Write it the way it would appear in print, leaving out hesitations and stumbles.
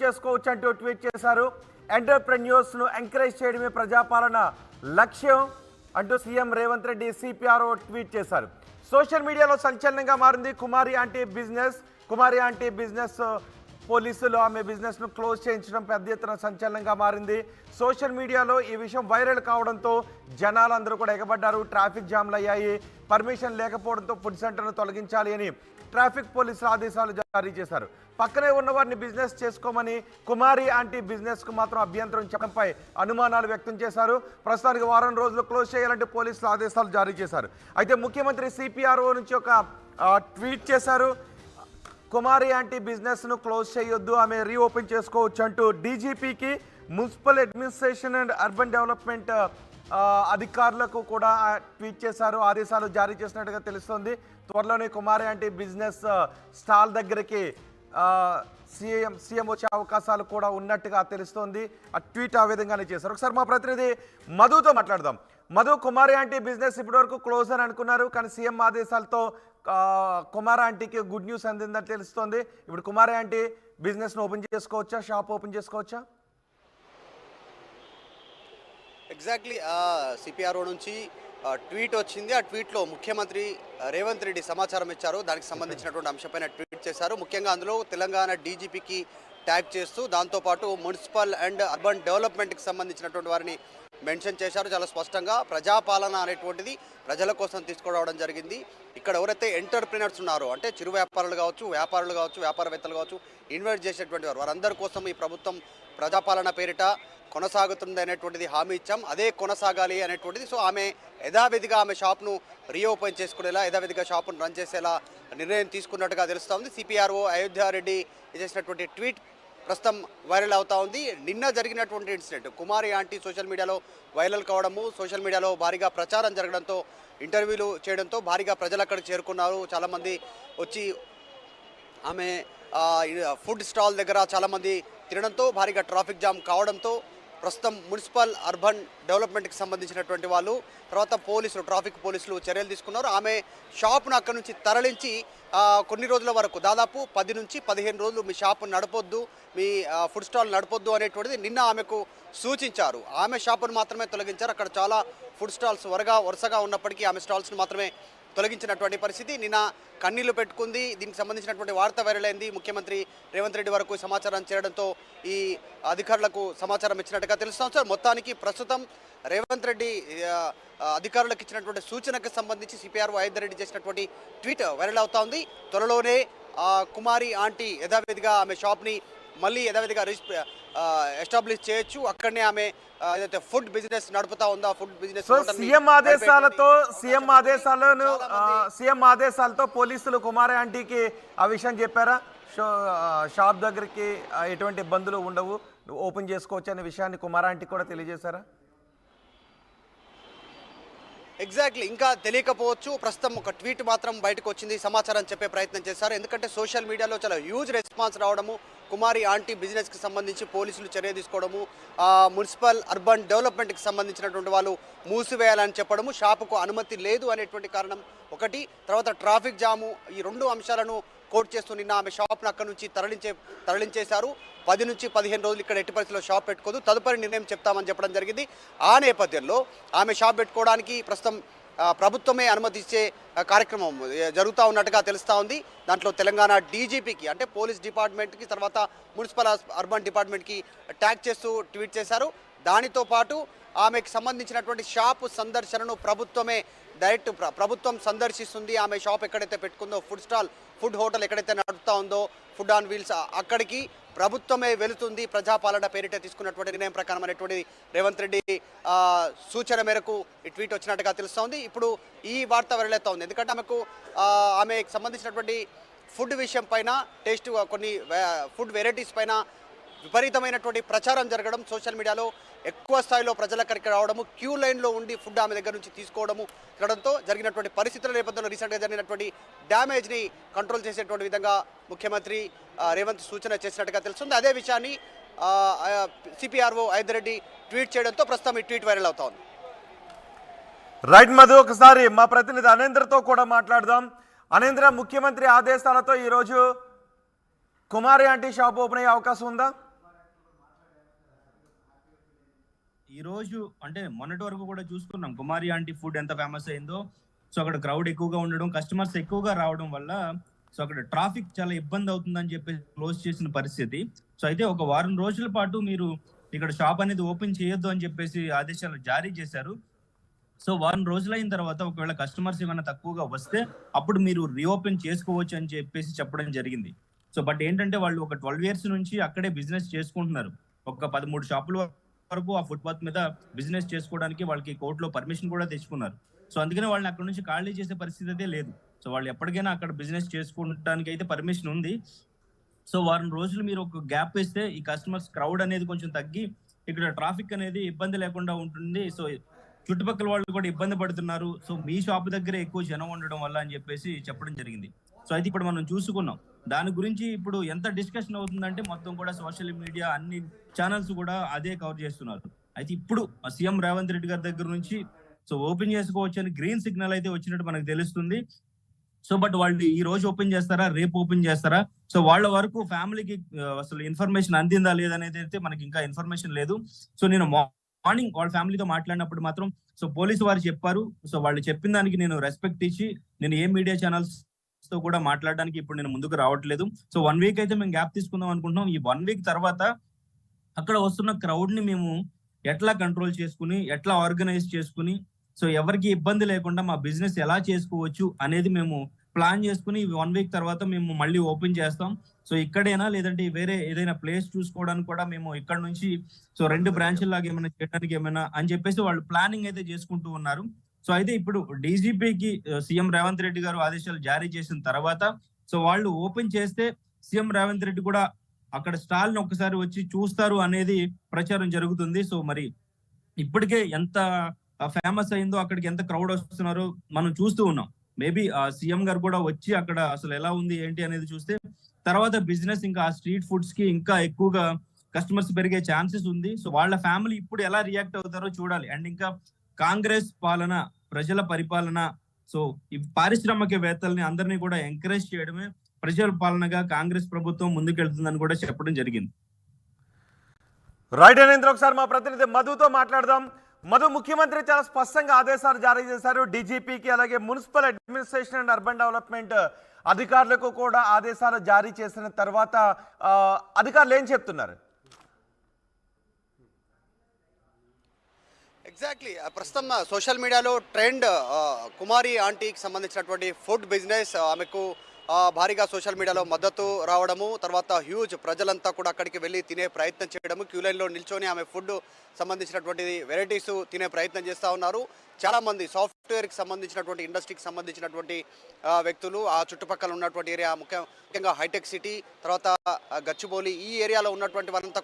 Open చేసుకోవచ్చు అంటూ tweet చేశారు. ఎంటర్‌ప్రెన్యూర్స్ ను ఎంకరేజ్ చేయడమే ప్రజాపాలన లక్ష్యం అంటూ CM Revanth Reddy CPRO tweet చేశారు. సోషల్ మీడియాలో సంచలనంగా మారింది కుమారి ఆంటీ బిజినెస్. పోలీసులు ఆమె బిజినెస్ను క్లోజ్ చేయించడం పెద్ద ఎత్తున సంచలనంగా మారింది. సోషల్ మీడియాలో ఈ విషయం వైరల్ కావడంతో జనాలందరూ కూడా ఎగబడ్డారు. ట్రాఫిక్ జామ్లు అయ్యాయి. పర్మిషన్ లేకపోవడంతో ఫుడ్ సెంటర్ను తొలగించాలి అని ట్రాఫిక్ పోలీసులు ఆదేశాలు జారీ చేశారు. పక్కనే ఉన్న వారిని బిజినెస్ చేసుకోమని కుమారి ఆంటీ బిజినెస్కు మాత్రం అభ్యంతరం చెప్పడంపై అనుమానాలు వ్యక్తం చేశారు. ప్రస్తుతానికి వారం రోజులు క్లోజ్ చేయాలంటే పోలీసులు ఆదేశాలు జారీ చేశారు. అయితే ముఖ్యమంత్రి సిపిఆర్ఓ నుంచి ఒక ట్వీట్ చేశారు. కుమారి ఆంటీ బిజినెస్ను క్లోజ్ చేయొద్దు, ఆమె రీఓపెన్ చేసుకోవచ్చు అంటూ డీజీపీకి, municipal administration and urban development అధికారులకు కూడా ట్వీట్ చేశారు. ఆదేశాలు జారీ చేసినట్టుగా తెలుస్తోంది. త్వరలోనే కుమారి ఆంటీ బిజినెస్ స్టాల్ దగ్గరికి సీఎం వచ్చే అవకాశాలు కూడా ఉన్నట్టుగా తెలుస్తోంది. ఆ ట్వీట్ ఆ విధంగానే చేశారు. ఒకసారి మా ప్రతినిధి మధుతో మాట్లాడదాం. మధు, కుమారి ఆంటీ బిజినెస్ ఇప్పటివరకు క్లోజ్ అని అనుకున్నారు, కానీ సీఎం ఆదేశాలతో కుమారి ఆంటీకి గుడ్ న్యూస్ అందిందని తెలుస్తోంది. ఇప్పుడు కుమారి ఆంటీ బిజినెస్ను ఓపెన్ చేసుకోవచ్చా, షాప్ ఓపెన్ చేసుకోవచ్చా? ఎగ్జాక్ట్లీ సిపిఆర్ఓ నుంచి ట్వీట్ వచ్చింది. ఆ ట్వీట్లో ముఖ్యమంత్రి రేవంత్ రెడ్డి సమాచారం ఇచ్చారు. దానికి సంబంధించినటువంటి అంశంపైన ట్వీట్ చేశారు. ముఖ్యంగా అందులో తెలంగాణ డీజీపీకి ట్యాగ్ చేస్తూ దాంతోపాటు మున్సిపల్ అండ్ అర్బన్ డెవలప్మెంట్కి సంబంధించినటువంటి వారిని మెన్షన్ చేశారు. చాలా స్పష్టంగా ప్రజాపాలన అనేటువంటిది ప్రజల కోసం తీసుకురావడం జరిగింది. ఇక్కడ ఎవరైతే ఎంటర్‌ప్రెన్యూర్స్ ఉన్నారో, అంటే చిరు వ్యాపారులు కావచ్చు, వ్యాపారవేత్తలు కావచ్చు, ఇన్వెస్ట్ చేసేటువంటి వారందరి కోసం ఈ ప్రభుత్వం ప్రజాపాలన పేరిట కొనసాగుతుంది అనేటువంటిది హామీ ఇచ్చాం. అదే కొనసాగాలి అనేటువంటిది. సో ఆమె యథావిధిగా ఆమె షాప్ను రీఓపెన్ చేసుకునేలా, యథావిధిగా షాప్ను రన్ చేసేలా నిర్ణయం తీసుకున్నట్టుగా తెలుస్తూ ఉంది. సిపిఆర్ఓ అయోధ్యారెడ్డి చేసినటువంటి ట్వీట్ ప్రస్తుతం వైరల్ అవుతా ఉంది. నిన్న జరిగినటువంటి ఇన్సిడెంట్ కుమారి ఆంటీ సోషల్ మీడియాలో వైరల్ కావడము, సోషల్ మీడియాలో భారీగా ప్రచారం జరగడంతో, ఇంటర్వ్యూలు చేయడంతో భారీగా ప్రజలు అక్కడికి చేరుకున్నారు. చాలామంది వచ్చి ఆమె ఫుడ్ స్టాల్ దగ్గర చాలామంది తినడంతో భారీగా ట్రాఫిక్ జామ్ కావడంతో ప్రస్తుతం మున్సిపల్ అర్బన్ డెవలప్మెంట్కి సంబంధించినటువంటి వాళ్ళు, తర్వాత పోలీసులు, ట్రాఫిక్ పోలీసులు చర్యలు తీసుకున్నారు. ఆమె షాప్ను అక్కడి నుంచి తరలించి కొన్ని రోజుల వరకు, దాదాపు 10 నుంచి 15 రోజులు మీ షాపు నడపొద్దు, మీ ఫుడ్ స్టాల్ నడపొద్దు అనేటువంటిది నిన్న ఆమెకు సూచించారు. ఆమె షాపును మాత్రమే తొలగించారు. అక్కడ చాలా ఫుడ్ స్టాల్స్ వరుసగా ఉన్నప్పటికీ ఆమె స్టాల్స్ను మాత్రమే తొలగించినటువంటి పరిస్థితి. నిన్న కన్నీళ్లు పెట్టుకుంది. దీనికి సంబంధించినటువంటి వార్త వైరల్ అయింది. ముఖ్యమంత్రి రేవంత్ రెడ్డి వరకు సమాచారం చేరడంతో ఈ అధికారులకు సమాచారం ఇచ్చినట్టుగా తెలుస్తాం. సార్, మొత్తానికి ప్రస్తుతం రేవంత్ రెడ్డి అధికారులకు ఇచ్చినటువంటి సూచనకు సంబంధించి సిపిఆర్ఓ అయోధ్యారెడ్డి చేసినటువంటి ట్వీట్ వైరల్ అవుతా ఉంది. త్వరలోనే కుమారి ఆంటీ యథావిధిగా ఆమె షాప్ని మళ్ళీ యథావిధిగా ఎస్టాబ్లిష్ చేయొచ్చు. అక్కడనే ఆమె ఏదైతే ఫుడ్ బిజినెస్ నడుపుతా ఉందో ఆ ఫుడ్ బిజినెస్ సీఎం ఆదేశాలతో పోలీసులు కుమారి ఆంటీకి ఆ విషయం చెప్పారా? షాప్ దగ్గరికి ఎటువంటి ఇబ్బందులు ఉండవు, ఓపెన్ చేసుకోవచ్చు అనే విషయాన్ని కుమారి ఆంటీకి కూడా తెలియజేశారా? ఎగ్జాక్ట్లీ, ఇంకా తెలియకపోవచ్చు. ప్రస్తుతం ఒక ట్వీట్ మాత్రం బయటకు వచ్చింది, సమాచారం చెప్పే ప్రయత్నం చేశారు. ఎందుకంటే సోషల్ మీడియాలో చాలా హ్యూజ్ రెస్పాన్స్ రావడము, కుమారి ఆంటీ బిజినెస్కి సంబంధించి పోలీసులు చర్య తీసుకోవడము, మున్సిపల్ అర్బన్ డెవలప్మెంట్కి సంబంధించినటువంటి వాళ్ళు మూసివేయాలని చెప్పడము, షాపుకు అనుమతి లేదు అనేటువంటి కారణం ఒకటి, తర్వాత ట్రాఫిక్ జాము, ఈ 2 అంశాలను కోట్ చేస్తూ నిన్న ఆమె షాప్ను అక్కడి నుంచి తరలించేశారు. 10 నుంచి 15 రోజులు ఇక్కడ ఎట్టి పరిస్థితుల్లో షాప్ పెట్టుకోదు, తదుపరి నిర్ణయం చెప్తామని చెప్పడం జరిగింది. ఆ నేపథ్యంలో ఆమె షాప్ పెట్టుకోవడానికి ప్రస్తుతం ప్రభుత్వమే అనుమతి ఇచ్చే కార్యక్రమం జరుగుతూ ఉన్నట్టుగా తెలుస్తూ ఉంది. దాంట్లో తెలంగాణ డీజీపీకి, అంటే పోలీస్ డిపార్ట్మెంట్కి, తర్వాత మున్సిపల్ అర్బన్ డిపార్ట్మెంట్కి ట్యాగ్ చేస్తూ ట్వీట్ చేశారు. దానితో పాటు ఆమెకు సంబంధించినటువంటి షాపు సందర్శనను ప్రభుత్వమే డైరెక్ట్ ప్రభుత్వం సందర్శిస్తుంది. ఆమె షాప్ ఎక్కడైతే పెట్టుకుందో, ఫుడ్ హోటల్ ఎక్కడైతే నడుపుతా ఉందో, ఫుడ్ ఆన్ వీల్స్, అక్కడికి ప్రభుత్వమే వెళుతుంది. ప్రజాపాలన పేరిట తీసుకున్నటువంటి నిర్ణయం ప్రకారం అనేటువంటి రేవంత్ రెడ్డి సూచన మేరకు ఈ ట్వీట్ వచ్చినట్టుగా తెలుస్తోంది. ఇప్పుడు ఈ వార్త వెరలేస్తూ ఉంది. ఎందుకంటే ఆమెకు సంబంధించినటువంటి ఫుడ్ విషయం పైన, కొన్ని ఫుడ్ వెరైటీస్ పైన విపరీతమైనటువంటి ప్రచారం జరగడం, సోషల్ మీడియాలో ఎక్కువ స్థాయిలో ప్రజల అక్కడికి రావడము, క్యూ లైన్లో ఉండి ఫుడ్ ఆమె దగ్గర నుంచి తీసుకోవడము జరగడంతో జరిగినటువంటి పరిస్థితుల నేపథ్యంలో రీసెంట్గా జరిగినటువంటి డ్యామేజ్ని కంట్రోల్ చేసేటువంటి విధంగా ముఖ్యమంత్రి రేవంత్ సూచన చేసినట్టుగా తెలుస్తుంది. అదే విషయాన్ని సిపిఆర్ఓ అయోధ్యారెడ్డి ట్వీట్ చేయడంతో ప్రస్తుతం ఈ ట్వీట్ వైరల్ అవుతా ఉంది. రైట్ మధు, ఒకసారి మా ప్రతినిధి అనేంద్రతో కూడా మాట్లాడదాం. అనేంద్ర, ముఖ్యమంత్రి ఆదేశాలతో ఈరోజు కుమారి ఆంటీ షాప్ ఓపెన్ అయ్యే అవకాశం ఉందా? ఈ రోజు అంటే మొన్నటి వరకు కూడా చూసుకున్నాం కుమారి ఆంటీ ఫుడ్ ఎంత ఫేమస్ అయిందో. సో అక్కడ క్రౌడ్ ఎక్కువగా ఉండడం, కస్టమర్స్ ఎక్కువగా రావడం వల్ల సో అక్కడ ట్రాఫిక్ చాలా ఇబ్బంది అవుతుందని చెప్పి క్లోజ్ చేసిన పరిస్థితి. సో అయితే ఒక వారం రోజుల పాటు మీరు ఇక్కడ షాప్ అనేది ఓపెన్ చేయొద్దు అని చెప్పేసి ఆదేశాలు జారీ చేశారు. సో వారం రోజులైన తర్వాత ఒకవేళ కస్టమర్స్ ఏమైనా తక్కువగా వస్తే అప్పుడు మీరు రీఓపెన్ చేసుకోవచ్చు అని చెప్పేసి చెప్పడం జరిగింది. సో బట్ ఏంటంటే వాళ్ళు ఒక 12 ఇయర్స్ నుంచి అక్కడే బిజినెస్ చేసుకుంటున్నారు. ఒక 13 షాపుల వరకు ఆ ఫుట్పాత్ మీద బిజినెస్ చేసుకోవడానికి వాళ్ళకి కోర్టులో పర్మిషన్ కూడా తెచ్చుకున్నారు. సో అందుకనే వాళ్ళని అక్కడ నుంచి ఖాళీ చేసే పరిస్థితి అయితే లేదు. సో వాళ్ళు ఎప్పటికైనా అక్కడ బిజినెస్ చేసుకోవడానికి అయితే పర్మిషన్ ఉంది. సో వారం రోజులు మీరు ఒక గ్యాప్ ఇస్తే ఈ కస్టమర్స్ క్రౌడ్ అనేది కొంచెం తగ్గి ఇక్కడ ట్రాఫిక్ అనేది ఇబ్బంది లేకుండా ఉంటుంది. సో చుట్టుపక్కల వాళ్ళు కూడా ఇబ్బంది పడుతున్నారు. సో మీ షాప్ దగ్గర ఎక్కువ జనం ఉండడం వల్ల అని చెప్పేసి చెప్పడం జరిగింది. సో అయితే ఇప్పుడు మనం చూసుకున్నాం దాని గురించి ఇప్పుడు ఎంత డిస్కషన్ అవుతుందంటే మొత్తం కూడా సోషల్ మీడియా అన్ని ఛానల్స్ కూడా అదే కవర్ చేస్తున్నారు. అయితే ఇప్పుడు సీఎం రేవంత్ రెడ్డి గారి దగ్గర నుంచి సో ఓపెన్ చేసుకోవచ్చు అని గ్రీన్ సిగ్నల్ అయితే వచ్చినట్టు మనకు తెలుస్తుంది. సో బట్ వాళ్ళు ఈ రోజు ఓపెన్ చేస్తారా, రేపు ఓపెన్ చేస్తారా, సో వాళ్ళ వరకు ఫ్యామిలీకి అసలు ఇన్ఫర్మేషన్ అందిందా లేదనేది అయితే మనకి ఇంకా ఇన్ఫర్మేషన్ లేదు. సో నేను మార్నింగ్ వాళ్ళ ఫ్యామిలీతో మాట్లాడినప్పుడు మాత్రం సో పోలీసు వారు చెప్పారు. సో వాళ్ళు చెప్పిన దానికి నేను రెస్పెక్ట్ ఇచ్చి నేను ఏ మీడియా ఛానల్స్ తో కూడా మాట్లాడడానికి ఇప్పుడు నేను ముందుకు రావట్లేదు. సో 1 వీక్ అయితే మేము గ్యాప్ తీసుకుందాం అనుకుంటున్నాం. ఈ 1 వీక్ తర్వాత అక్కడ వస్తున్న క్రౌడ్ ని మేము ఎట్లా కంట్రోల్ చేసుకుని, ఎట్లా ఆర్గనైజ్ చేసుకుని, సో ఎవరికి ఇబ్బంది లేకుండా మా బిజినెస్ ఎలా చేసుకోవచ్చు అనేది మేము ప్లాన్ చేసుకుని 1 వీక్ తర్వాత మేము మళ్ళీ ఓపెన్ చేస్తాం. సో ఇక్కడైనా లేదంటే వేరే ఏదైనా ప్లేస్ చూసుకోవడానికి కూడా మేము ఇక్కడ నుంచి సో 2 బ్రాంచ్ల లాగా ఏమైనా చేయడానికి ఏమైనా అని చెప్పేసి వాళ్ళు ప్లానింగ్ అయితే చేసుకుంటూ ఉన్నారు. సో అయితే ఇప్పుడు డీజీపీకి సీఎం రేవంత్ రెడ్డి గారు ఆదేశాలు జారీ చేసిన తర్వాత సో వాళ్ళు ఓపెన్ చేస్తే సీఎం రేవంత్ రెడ్డి కూడా అక్కడ స్టాల్ ని ఒక్కసారి వచ్చి చూస్తారు అనేది ప్రచారం జరుగుతుంది. సో మరి ఇప్పటికే ఎంత ఫేమస్ అయిందో, అక్కడికి ఎంత క్రౌడ్ వస్తున్నారో మనం చూస్తూ ఉన్నాం. మేబీ సీఎం గారు కూడా వచ్చి అక్కడ అసలు ఎలా ఉంది ఏంటి అనేది చూస్తే తర్వాత బిజినెస్ ఇంకా ఆ స్ట్రీట్ ఫుడ్స్ కి ఇంకా ఎక్కువగా కస్టమర్స్ పెరిగే ఛాన్సెస్ ఉంది. సో వాళ్ళ ఫ్యామిలీ ఇప్పుడు ఎలా రియాక్ట్ అవుతారో చూడాలి. అండ్ ఇంకా కాంగ్రెస్ పాలన, ప్రజల పరిపాలన, సో ఈ పారిశ్రామికవేత్తల్ని అందరినీ కూడా ఎంకరేజ్ చేయడమే ప్రజల పాలనగా కాంగ్రెస్ ప్రభుత్వం ముందుకెళ్తుందని కూడా చెప్పడం జరిగింది. రైట్ అనేంద్ర, ఒకసారి మా ప్రతినిధి మధుతో మాట్లాడదాం. మధు, ముఖ్యమంత్రి చాలా స్పష్టంగా ఆదేశాలు జారీ చేశారు డీజీపీకి, అలాగే municipal administration and urban development అధికారులకు కూడా ఆదేశాలు జారీ చేసిన తర్వాత అధికారులు ఏం చెప్తున్నారు? ఎగ్జాక్ట్లీ ప్రస్తుతం సోషల్ మీడియాలో ట్రెండ్ కుమారి ఆంటీకి సంబంధించినటువంటి ఫుడ్ బిజినెస్, ఆమెకు భారీగా సోషల్ మీడియాలో మద్దతు రావడము, తర్వాత హ్యూజ్ ప్రజలంతా కూడా అక్కడికి వెళ్ళి తినే ప్రయత్నం చేయడము, క్యూ లైన్లో నిల్చొని ఆమె ఫుడ్ సంబంధించినటువంటి వెరైటీస్ తినే ప్రయత్నం చేస్తూ ఉన్నారు. చాలామంది సాఫ్ట్వేర్కి సంబంధించినటువంటి ఇండస్ట్రీకి సంబంధించినటువంటి వ్యక్తులు, ఆ చుట్టుపక్కల ఉన్నటువంటి ఏరియా ముఖ్యంగా హైటెక్ సిటీ, తర్వాత గచ్చిబౌలి, ఈ ఏరియాలో ఉన్నటువంటి వారంతా